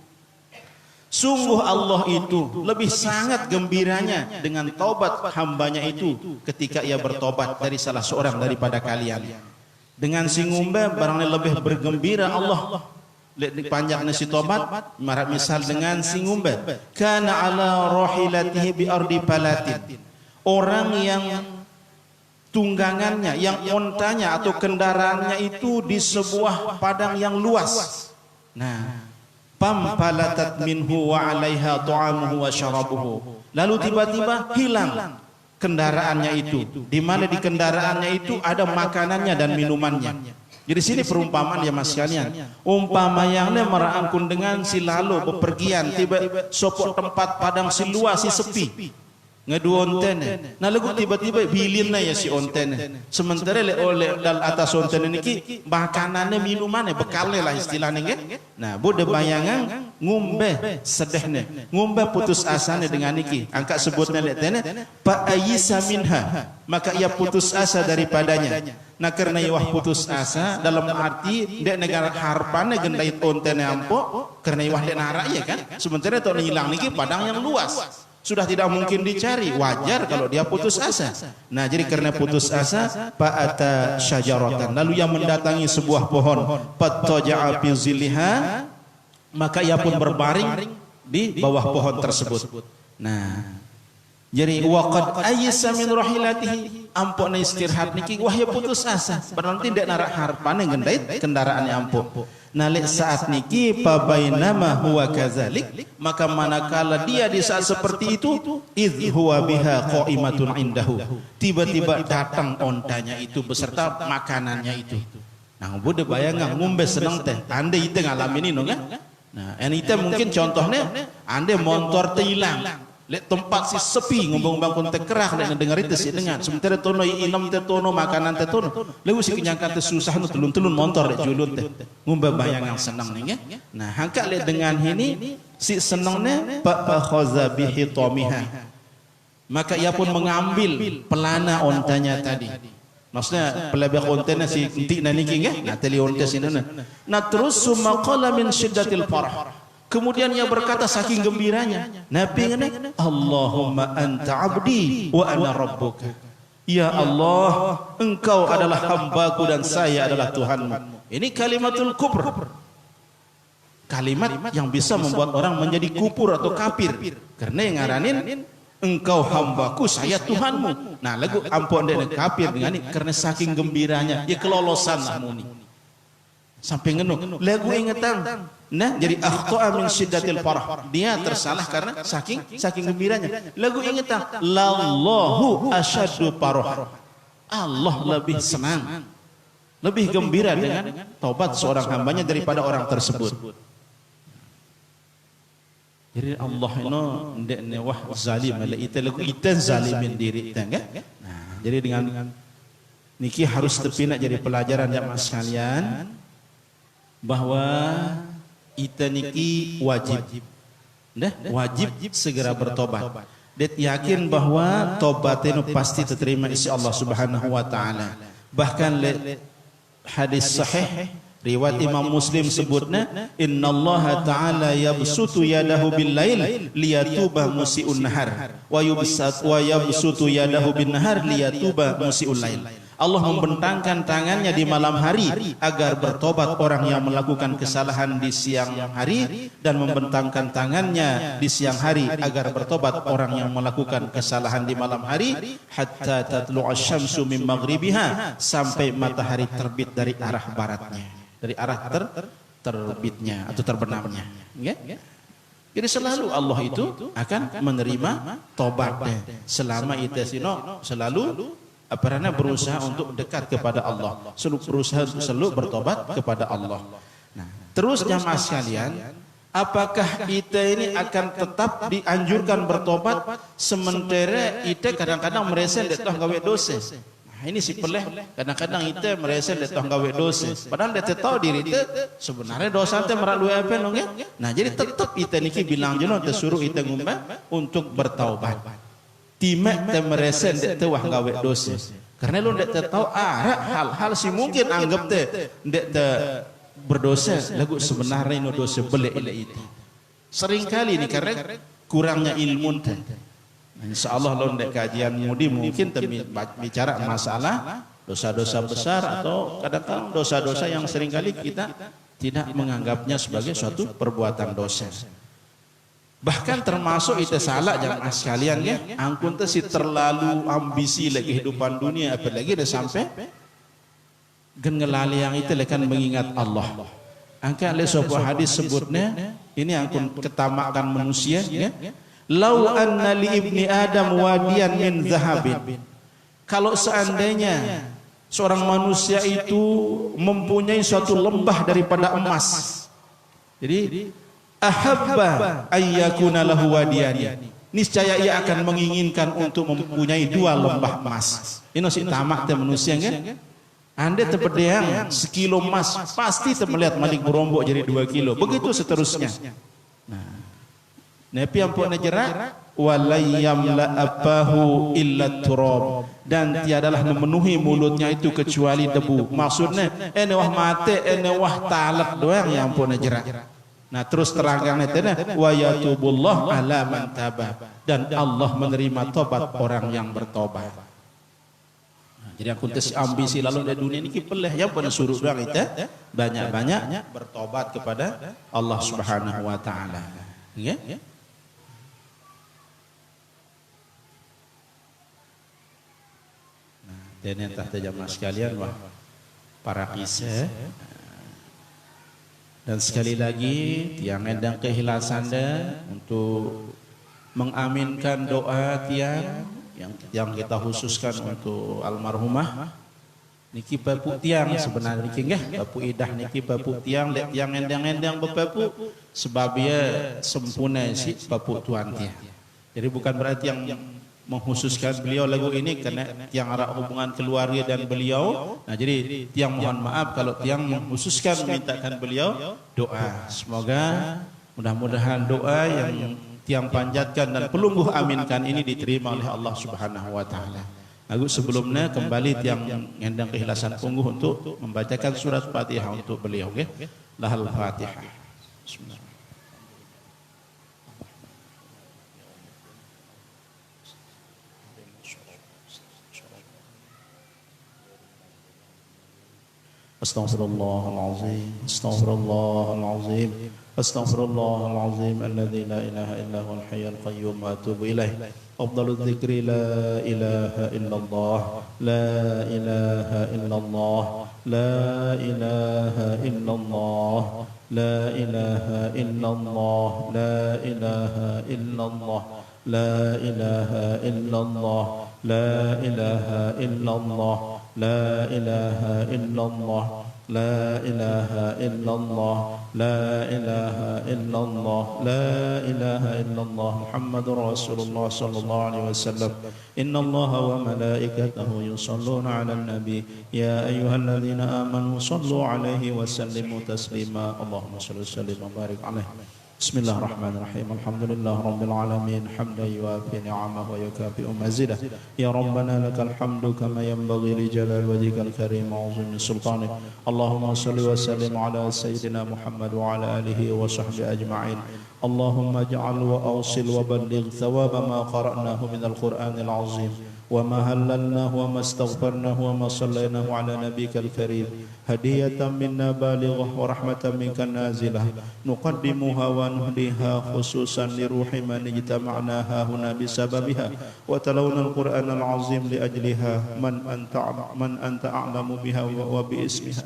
Sungguh Allah itu lebih sangat gembiranya dengan taubat hambanya itu ketika ia bertobat dari salah seorang daripada kalian. Dengan singumba barangnya lebih bergembira Allah dipanjangnya si tobat marat misal dengan singumba kana ala rahilatihi bi ardi palatin. Orang yang tunggangannya, yang ontanya atau kendaraannya itu di sebuah padang yang luas. Nah, pampalatat minhu wa 'alaiha ta'amuhu wa syarabuhu. Lalu tiba-tiba hilang kendaraannya itu. Di mana di kendaraannya itu ada makanannya dan minumannya. Jadi sini perumpamaan ya mas sekalian. Umpama yang le meraangkun dengan si lalu bepergian tiba sopok tempat padang si luas si sepi. Ngadu ontene. Nah lagu tiba-tiba bilinna ya si ontene. Sementara le oleh dal atas ontene niki makanannya minumannya bekalnya lah istilahnya nggih. Nah bude bayangan ngumbe sedehne. Ngumbe putus asane dengan niki. Angka sebutnya le tene fa ayisa minha. Maka ia putus asa daripadanya. Nah karena iwah putus asa dalam arti dek negara harpane gendait ontene ampo karena iwah dek narak ya kan. Sementara itu hilang niki padang yang luas. Sudah tidak mungkin dicari, wajar kalau dia putus asa. Nah jadi karena putus asa, fa'ata syajaratan, lalu ia mendatangi sebuah pohon, fattaja'a fi zilliha, maka ia pun berbaring di bawah pohon tersebut. Nah jadi waqad ayyasa min rahilatihi, ampun istirahat niki wahya putus asa, berarti tidak narak harpane gendait kendaraannya ampun. Nalik saat niki pabainama huwa kadzalik, maka manakala dia di saat seperti itu, idh huwa biha qaimatun indahu, tiba-tiba datang ontanya itu beserta makanannya itu. Nah bude bayangkan ngombe seneng teh ande itu ngalamin ini kan. Nah ini mungkin contohnya ande motor teh hilang, lek tempat si sepi ngombong bangkun teh kerah lek dengar itu sih dengan sementara tono inam teh tono makanan teh tono lewu si kenyangkan teh susah nu telun-telun motor lek julun teh ngombe bayangan senang nih ya. Nah hangka lek dengan ini si senangnya fa khaza bihi tamiha, maka ia pun mengambil pelana ontanya tadi. Maksudnya pelebek ontanya si intik niki ya. Nah teli onta sinana. Nah terus summa qala min syiddatil farah, kemudian ia berkata saking gembiranya, Nabi ngene, Allahumma anta abdi wa ana rabbuka. Ya Allah, engkau adalah hambaku dan saya adalah Tuhanmu. Ini kalimatul kufur. Kalimat yang bisa membuat orang menjadi kufur atau kafir. Karena yang ngaranin engkau hambaku, saya Tuhanmu. Nah, lagu ampun dia kafir dengan ini karena saking gembiranya, dia kelolosan lah muni. Sampai ngenu, lagu ingatan. Nah, jadi akhta'a min syiddatil farah. Dia tersalah karena saking gembiranya. Lagu ingatan, lallahu asyaddu farah. Allah lebih senang, lebih gembira dengan taubat seorang hambanya daripada orang tersebut. Jadi Allah itu ndek wah zalim ala ita zalimin diri kita kan. Nah, jadi dengan niki harus tepinak jadi pelajaran jamaah sekalian bahwa ita niki wajib segera bertobat. Det yakin bahwa tobat itu pasti diterima isi Allah Subhanahu wa taala. Bahkan hadis sahih riwayat Imam Muslim sebutnya innallaha ta'ala yabsutu yadahu bil lail liyatuba musii'un nahar wa yabsutu yadahu bin nahar liyatuba musii'ul lail. Allah membentangkan tangannya di malam hari agar bertobat orang yang melakukan kesalahan di siang hari, dan membentangkan tangannya di siang hari agar bertobat orang yang melakukan kesalahan di malam hari, hatta tatlu'a syamsu min maghribiha, sampai matahari terbit dari arah baratnya, dari arah terbitnya atau terbenamnya. Jadi selalu Allah itu akan menerima tobatnya selama itu selalu berusaha untuk dekat kepada Allah, selalu bertobat kepada Allah. Nah, terus jamaah sekalian, apakah kita ini akan tetap dianjurkan bertobat sementara kita kadang-kadang merasa detah gawe dosa? Nah, ini si peleh, kadang-kadang kita merasa detah gawe dosa, padahal dia tahu diri itu sebenarnya dosa itu melalui apa nongnya. Nah, jadi tetap kita niki bilang jono tersuruh kita ngumba untuk bertaubat. Timak te meresen dek te wah gawe dosa. Karena lu dek tahu hal-hal si mungkin anggap te dek te berdosa, lagu sebenarnya no dosa belek itu. Sering kali ini karena kurangnya ilmu te. Insyaallah lu dek kajian mudi mungkin te bicara masalah dosa-dosa besar atau kadang-kadang dosa-dosa yang sering kali kita tidak menganggapnya sebagai suatu perbuatan dosa. Bahkan termasuk itu salah jamaah sekalian ya, angkun teh si terlalu ambisi lagi kehidupan dunia, apalagi dah sampai gengelali yang itu lekan mengingat Allah. Angka oleh sebuah hadis sebutnya ini angkun ketamakan manusia ya. Lau anna li ibni Adam wadiyan min zahabin. Kalau seandainya seorang manusia itu mempunyai suatu lembah daripada emas. Jadi ahabba ayyakuna lahu wadiyani, niscaya ia akan menginginkan untuk mempunyai dua lembah emas. Ini si tamak te manusia kan? Anda terpedang sekilo emas pasti termelihat malik berombok jadi 2 kilo. Begitu seterusnya. Nah, Nabi ampun jerak wa layyamla afahu illa turab, dan tiadalah memenuhi mulutnya itu kecuali debu. Maksudnya ene wah mate ene wah talak doang yang pun jerak. Nah terus terangkan itu wa yatubullah ala man taba, dan Allah menerima tobat orang yang bertobat. Nah, jadi aku tes ambisi lalu di dunia ini kipeleh yang pernah suruh doang itu banyak-banyak bertobat kepada Allah Subhanahu wa taala. Ya? Nah, dan yang tahta jamaah sekalian wah para kisah. Dan sekali lagi tiang endang kehilasan untuk mengaminkan doa tiang yang kita khususkan untuk almarhumah niki bapu tiang sebenarnya niki nggih bapu idah niki bapu tiang lek tiang endang-endang bepapu sebab ia sempurna si bapu tuan tiang. Jadi bukan berarti yang mengkhususkan beliau lagu ini karena tiang arah hubungan keluarga dan beliau. Nah jadi tiang mohon maaf kalau tiang mengkhususkan memintakan beliau doa. Semoga mudah-mudahan doa yang tiang panjatkan dan pelungguh aminkan ini diterima oleh Allah Subhanahu wa taala. Lagu sebelumnya kembali tiang ngendang keikhlasan pungguh untuk membacakan surat Fatihah untuk beliau, okay? Lahal Fatihah. Bismillah. Astaghfirullahalazim, astaghfirullahalazim, astaghfirullahalazim alladzi la ilaha illa huwal hayyul qayyum wa atubu ilaih. Afdalul dzikri la ilaha illallah, la ilaha illallah, la ilaha illallah, la ilaha illallah, la ilaha illallah, la ilaha illallah, la ilaha illallah, la ilaha illallah, la ilaha illallah, la ilaha illallah, la ilaha illallah, Muhammadur Rasulullah sallallahu alaihi wasallam. Innallaha wa malaikatahu yusholluna 'alan nabi ya ayyuhalladzina amanu shallu 'alaihi wa sallimu taslima. Allahumma shalli wa sallim wa barik 'alaihi. Bismillahirrahmanirrahim. Alhamdulillah rabbil alamin hamdan yuwafi ni'amahu wa yukafi'u mazidah. Ya Rabbana lakal hamdu kama yanbaghi li jalali wajhikal karim wa 'azimi sultanik. Allahumma shalli wa sallim ala sayyidina Muhammad wa ala alihi wa sahbihi ajma'in. Allahumma ij'al wa awsil wa balligh thawaba ma qara'nahu minal Qur'anil 'azim wa ma hallalnahu wa ma astaghfarnahu wa ma sallaynahu ala nabiyyikal karim hadiyatan minna balighah wa rahmatan minka nazilah nuqaddimuha wa nuhdiha khususan li ruhi man ijtama'na huna bisababiha wa talawna al-Qur'anal 'azim li ajliha man anta a'lamu biha wa bi ismiha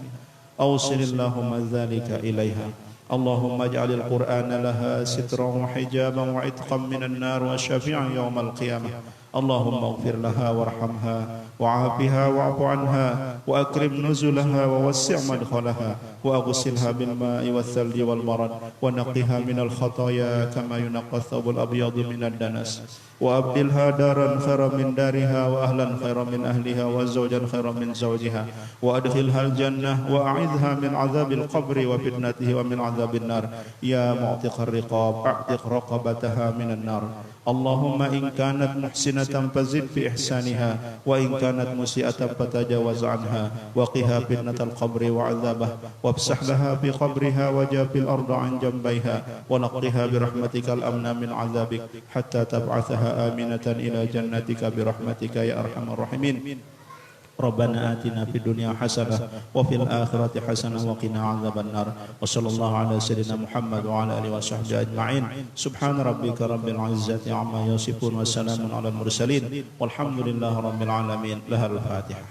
awsilillahumma dzalika ilaiha. Allahumma ij'alil Qur'ana laha sitran wa hijaban wa itqan minan nar wa syafi'an yawmal qiyamah. Allahumma ighfir laha warhamha wa'afiha wa'fu anha wa akrim nuzulaha wa wassi' madkhalaha wa aghsilha bil ma'i wath thalji wal barad wa naqqiha minal khataaya kama yunqqa ath-thawbul abyadu minad danas wa abdilha daran khairan min dariha wa ahlan khairan min ahliha wa zawjan khairan min zawjiha wa adkhilha al-jannah wa a'idha min 'adzabil qabri wa fitnatihi wa min 'adzabin nar ya mu'tiqar riqab a'tiq raqabataha minan nar. Allahumma in kanat muhsinatan fazid fi ihsaniha wa in kanat musi'atan fatajawaz anha wa qiha fitnatal qabri wa 'adzabah wabsah laha fi qabriha wa jafil arda an jambayha wa naqqiha bi rahmatikal amna min 'adzabik hatta tab'athaha aminatan ila jannatika bi rahmatika ya arhamar rahimin. Rabbana atina fid dunya hasanah wa fil akhirati hasanah wa qina adzaban nar. Wa sallallahu ala sayyidina Muhammad wa ala alihi wa sahbihi ajma'in. Subhana rabbika rabbil izzati amma yasifun wa salamun alal mursalin walhamdulillahi rabbil alamin. Lahal Fatihah.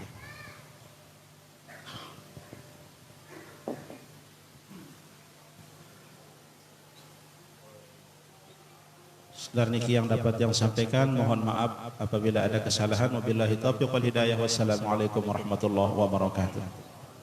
Sekedar niki yang dapat yang sampaikan, mohon maaf apabila ada kesalahan. Wabillahi taufiq wal hidayah. Wassalamualaikum warahmatullahi wabarakatuh.